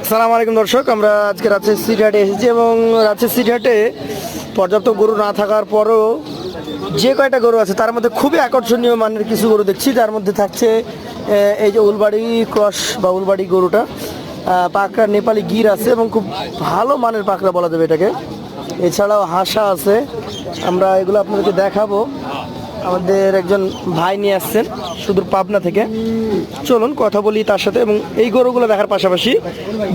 আসসালামু আলাইকুম দর্শক, আমরা আজকে রাজশাহী সিটি হাটে এসেছি এবং রাজশাহী সিটি হাটে পর্যাপ্ত গরু না থাকার পরও যে কয়টা গরু আছে তার মধ্যে খুবই আকর্ষণীয় মানের কিছু গরু দেখছি। যার মধ্যে থাকছে এই যে উলবাড়ি ক্রস বা উলবাড়ি গরুটা, পাকড়া নেপালি গির আছে এবং খুব ভালো মানের পাকড়া বলা যাবে এটাকে। এছাড়াও হাসা আছে, আমরা এগুলো আপনাদেরকে দেখাবো। আমাদের একজন ভাই নিয়ে আসছেন সুদূর পাবনা থেকে, চলুন কথা বলি তার সাথে এবং এই গরুগুলো দেখার পাশাপাশি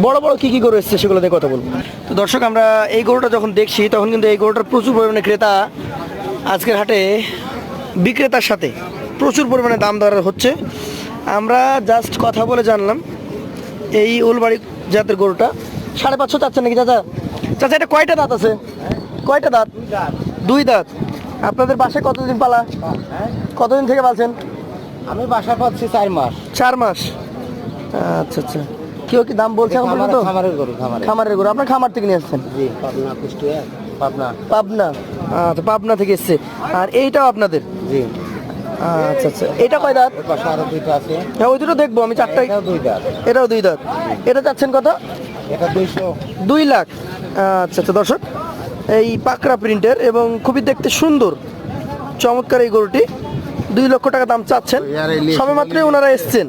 বড় বড় কী কী গরু এসছে সেগুলো নিয়ে কথা বলবো। তো দর্শক, আমরা এই গরুটা যখন দেখছি তখন কিন্তু এই গরুটার প্রচুর পরিমাণে ক্রেতা আজকের হাটে বিক্রেতার সাথে প্রচুর পরিমাণে দাম দর হচ্ছে। আমরা জাস্ট কথা বলে জানলাম এই উলবাড়ি জাতের গরুটা 550 চাচ্ছেন নাকি চাচা? চাচা এটা কয়টা দাঁত আছে? কয়টা দাঁত? দুই দাঁত। আপনাদের বাসায় কতদিন পালা? কতদিন থেকে পালছেন? আমি বাসা পাচ্ছি 4 মাস। 4 মাস। আচ্ছা আচ্ছা। কেউ কি দাম বলছে এখন পর্যন্ত? খামারের গরু, খামারের গরু। আপনার খামার থেকে নিয়ে আসছেন? জি, পাবনা, কুষ্টিয়া, পাবনা। পাবনা। আচ্ছা, পাবনা থেকে এসছে। আর এইটাও আপনাদের? জি। আচ্ছা আচ্ছা। এটা কয় দাঁত? ওই পাশে আরো দুইটা আছে। হ্যাঁ, ওই দুটো দেখবো আমি। চারটাই? এটাও 2 দাঁত। এটাও 2 দাঁত। এটা চাচ্ছেন কত? এটা 200। 2 লাখ। আচ্ছা আচ্ছা দর্শক, এই পাকড়া প্রিন্টের এবং খুবই দেখতে সুন্দর চমৎকার এই গরুটি 2 লক্ষ টাকা দাম চাচ্ছেন। সবে মাত্রই ওনারা এসছেন।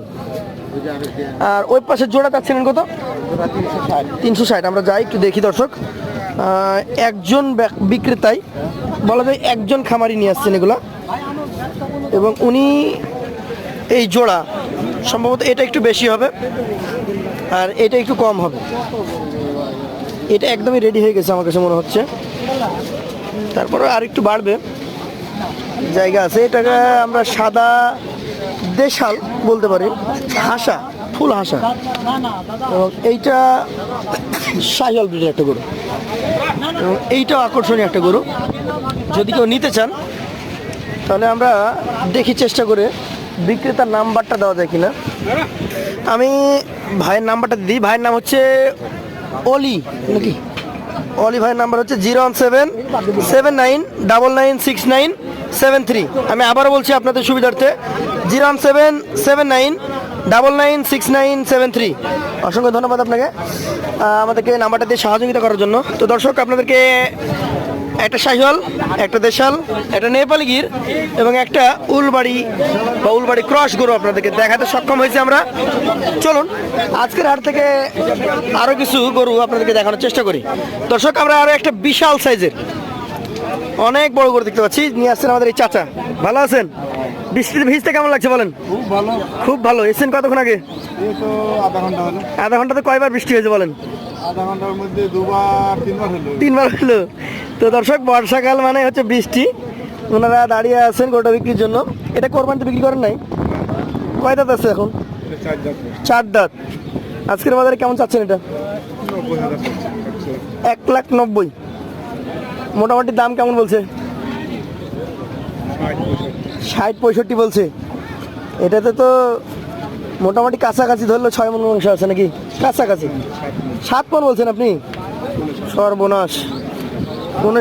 আর ওই পাশে জোড়া চাচ্ছিলেন কত? 360। আমরা যাই একটু দেখি দর্শক। একজন বিক্রেতাই বলা যায়, একজন খামারি নিয়ে আসছেন এগুলা এবং উনি এই জোড়া সম্ভবত এটা একটু বেশি হবে আর এটা একটু কম হবে। এটা একদমই রেডি হয়ে গেছে আমার কাছে মনে হচ্ছে, তারপরে আর একটু বাড়বে, জায়গা আছে। এটাকে আমরা সাদা দেশাল বলতে পারি, হাসা, ফুল হাসা। এবং এইটা শাহিওয়াল ব্রিডের একটা গরু এবং এইটাও আকর্ষণীয় একটা গরু। যদি কেউ নিতে চান তাহলে আমরা দেখি চেষ্টা করে বিক্রেতার নাম্বারটা দেওয়া যায় কিনা। আমি ভাইয়ের নাম্বারটা দিই। ভাইয়ের নাম হচ্ছে অলি নাকি? অলি ভাইয়ের নাম্বার হচ্ছে 01779996973। আমি আবারও বলছি আপনাদের সুবিধার্থে, 01779996973। অসংখ্য ধন্যবাদ আপনাকে আমাদেরকে নাম্বারটা দিয়ে সহযোগিতা করার জন্য। তো দর্শক, আপনাদেরকে একটা শাহিওয়াল, একটা দেশাল, একটা নেপালি গির এবং একটা উলবাড়ি বা উলবাড়ি ক্রস গরু আপনাদেরকে দেখাতে সক্ষম হয়েছে আমরা। চলুন আজকের হাট থেকে আরও কিছু গরু আপনাদেরকে দেখানোর চেষ্টা করি। দর্শক, আমরা আরও একটা বিশাল সাইজের অনেক বড় গরু দেখতে পাচ্ছি, নিয়ে আসছেন আমাদের এই চাচা। ভালো আছেন? বৃষ্টিতে ভিজতে কেমন লাগছে বলেন? খুব ভালো। খুব ভালো। এসেছেন কতক্ষণ আগে? এই তো আধা ঘন্টা হলো। আধা ঘন্টাতে কয়বার বৃষ্টি হয়েছে বলেন? আধা ঘন্টার মধ্যে 2-3বার হলো। 3বার হলো। তো দর্শক, বর্ষাকাল মানে হচ্ছে বৃষ্টি। ওনারা দাঁড়িয়ে আছেন গোটা বিক্রির জন্য। এটা কোরবানিতে বিক্রি করেন নাই? কয় দাঁত আছে এখন? 4 দাঁত। আজকের বাজারে কেমন চাচ্ছেন এটা? 1,90,000। মোটামুটি দাম কেমন বলছে? 60-65 বলছে। এটাতে তো মোটামুটি কাছাকাছি ধরলে 6 মণ মাংস আছে নাকি? কাছাকাছি 7 মণ বলছেন আপনি? সর্বনাশ,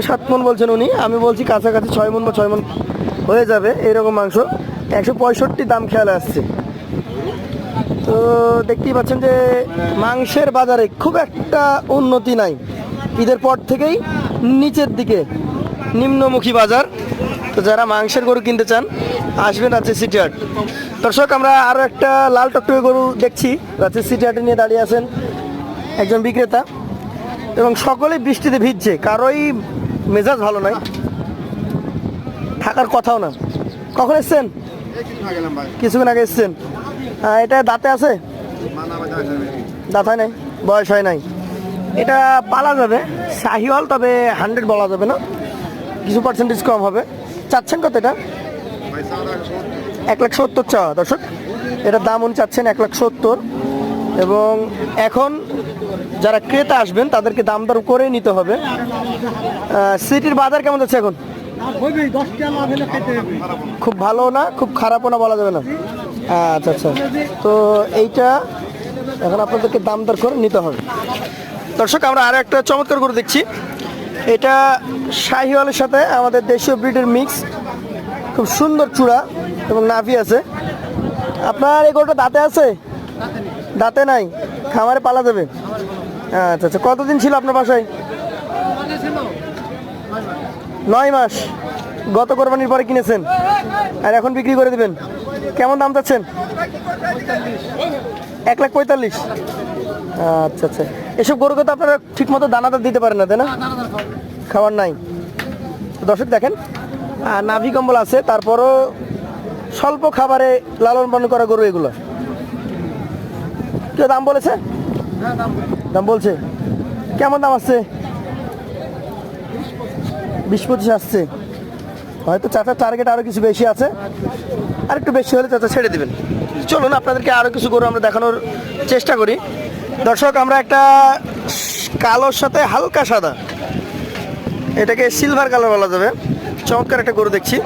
7 মণ বলছেন উনি, আমি বলছি কাছাকাছি 6 মণ বা 6 মণ হয়ে যাবে এইরকম মাংস। 165 দাম খেয়ালে আসছে। তো দেখতেই পাচ্ছেন যে মাংসের বাজারে খুব একটা উন্নতি নাই। ঈদের পর থেকেই নিচের দিকে নিম্নমুখী বাজার। তো যারা মাংসের গরু কিনতে চান আসবেন রাজশাহী সিটি হাট। দর্শক, আমরা আরও একটা লাল টকটকে গরু দেখছি। রাজশাহী সিটি হাটে নিয়ে দাঁড়িয়ে আছেন একজন বিক্রেতা এবং সকলেই বৃষ্টিতে ভিজছে, কারোই মেজাজ ভালো নয়, থাকার কথাও না। কখন এসছেন? কিছুক্ষণ আগে এসছেন। এটা দাঁতে আছে? দাঁত হয় নাই, বয়স হয় নাই। এটা পালা যাবে শাহিওয়াল, তবে 100 বলা যাবে না, কিছু পার্সেন্টেজ কম হবে। চাচ্ছেন কত এটা? 1,70,000 চাওয়া। দর্শক, এটার দাম উনি চাচ্ছেন 1,70,000 এবং এখন যারা ক্রেতা আসবেন তাদেরকে দাম দর করে নিতে হবে। সিটির বাজার কেমন যাচ্ছে এখন? খুব ভালো না, খুব খারাপও না, বলা যাবে না। আচ্ছা আচ্ছা। তো এইটা এখন আপনাদেরকে দাম দর করে নিতে হবে। দর্শক, আমরা আরও একটা চমৎকার গরু দেখছি। এটা শাহিওয়ালের সাথে আমাদের দেশীয় ব্রিডের মিক্স, খুব সুন্দর চূড়া এবং নাভি আছে। আপনার এই গরুটা দাঁতে আছে? দাঁতে নাই, খামারে পালা যাবে। আচ্ছা আচ্ছা, কতদিন ছিল আপনার বাসায়? 9 মাস। গত কোরবানির পরে কিনেছেন আর এখন বিক্রি করে দিবেন। কেমন দাম চাচ্ছেন? 1,45,000। আচ্ছা আচ্ছা, এসব গরুকে তো আপনারা ঠিক মতো দানাদার দিতে পারেন না, তাই না? খাবার নাই। দর্শক দেখেন, নাভি কম্বল আছে, তারপরও স্বল্প খাবারে লালন পালন করা গরু এগুলো। কেউ দাম বলেছে? দাম বলছে। কেমন দাম আসছে? 20-25 আসছে। হয়তো চাচার টার্গেট আরও কিছু বেশি আছে, আর একটু বেশি হলে চাচা ছেড়ে দিবেন। চলুন আপনাদেরকে আরও কিছু গরু আমরা দেখানোর চেষ্টা করি। দর্শক, আমরা একটা কালোর সাথে হালকা সাদা, এটাকে সিলভার কালার বলা যাবে, চমৎকার একটা গরু দেখছি,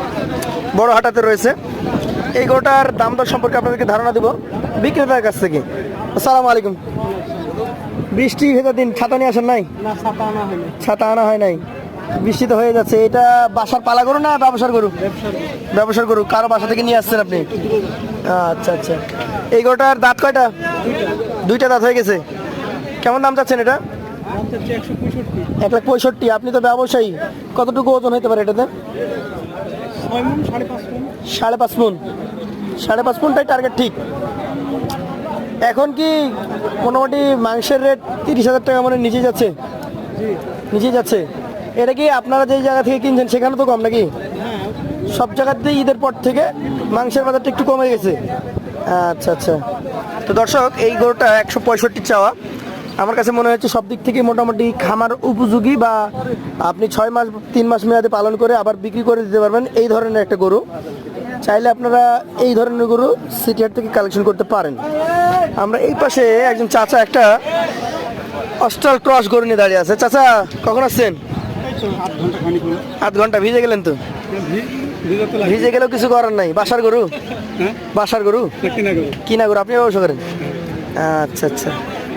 বড় হাটাতে রয়েছে। এই গরুটার দাম দর সম্পর্কে আপনাদেরকে ধারণা দেবো বিক্রেতার কাছ থেকে। আসসালামু আলাইকুম। বৃষ্টি ভেজা দিন, ছাতা নিয়ে আসেন নাই? ছাতা আনা হয় নাই, বৃষ্টি তো হয়ে যাচ্ছে। এটা বাসার পালা গরু না ব্যবসার গরু? ব্যবসার গরু। কারো বাসা থেকে নিয়ে আসছেন আপনি? আচ্ছা আচ্ছা। এই গরুটার দাঁত কয়টা? দুইটা দাঁত হয়ে গেছে। কেমন দাম চাচ্ছেন এটা? 1,65,000। আপনি তো ব্যবসায়ী, কতটুকু ওজন হতে পারে এটাতে? 5.5 মণ। 5.5 মণটাই টার্গেট, ঠিক। এখন কি মোটামুটি মাংসের রেট 30,000 টাকা মানে নিচে যাচ্ছে? নিচে যাচ্ছে। এটা কি আপনারা যেই জায়গা থেকে কিনছেন সেখানে তো কম নাকি? সব জায়গাতেই ঈদের পর থেকে মাংসের বাজারটা একটু কমে গেছে। আচ্ছা আচ্ছা। তো দর্শক, এই গরুটা 165 চাওয়া। আমার কাছে মনে হচ্ছে সব দিক থেকে মোটামুটি খামার উপযোগী, বা আপনি 6 মাস 3 মাস মেয়াদে পালন করে আবার বিক্রি করে দিতে পারবেন, এই ধরনের একটা গরু। চাইলে আপনারা এই ধরনের গরু সিটি হাট থেকে কালেকশন করতে পারেন। আমরা এই পাশে একজন চাচা একটা অস্ট্রাল ক্রস গরু নিয়ে দাঁড়িয়ে আছে। চাচা, কখন আসছেন? 8 ঘন্টা। ভিজে গেলেন তো? ভিজে গেলেও কিছু করার নাই, বাসার গরু। বাসার গরু, কিনা গরু, আপনি ব্যবসা করেন? আচ্ছা আচ্ছা।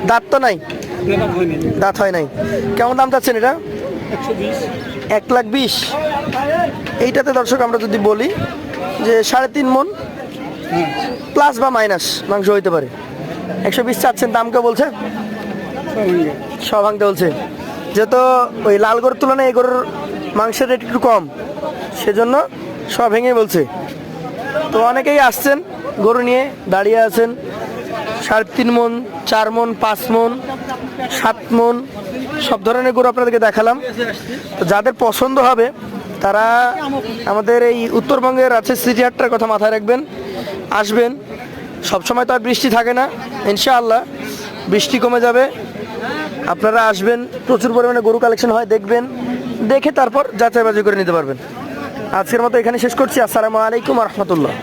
দাঁত তো নাই? দাঁত হয় নাই। কেমন দাম চাচ্ছেন এটা? 1,20,000। এইটাতে দর্শক আমরা যদি বলি যে 3.5 মণ প্লাস বা মাইনাস মাংস হইতে পারে। 120 চাচ্ছেন, দাম কে বলছে? সব ভাঙতে বলছে। যেহেতু ওই লাল গরুর তুলনায় এই গরুর মাংসের রেট একটু কম, সেজন্য সব ভেঙে বলছে। তো অনেকেই আসছেন গরু নিয়ে দাঁড়িয়ে আছেন। 3.5 মণ, 4 মণ, 5 মণ, 7 মণ, সব ধরনের গরু আপনাদেরকে দেখালাম। তো যাদের পছন্দ হবে তারা আমাদের এই উত্তরবঙ্গের আছে সিটি হাটটার কথা মাথায় রাখবেন, আসবেন। সবসময় তো আর বৃষ্টি থাকে না, ইনশাআল্লাহ বৃষ্টি কমে যাবে, আপনারা আসবেন, প্রচুর পরিমাণে গরু কালেকশন হয়, দেখবেন, দেখে তারপর যাচাই বাছাই করে নিতে পারবেন। আজকের মতো এখানে শেষ করছি। আসসালামু আলাইকুম ওয়া রাহমাতুল্লাহ।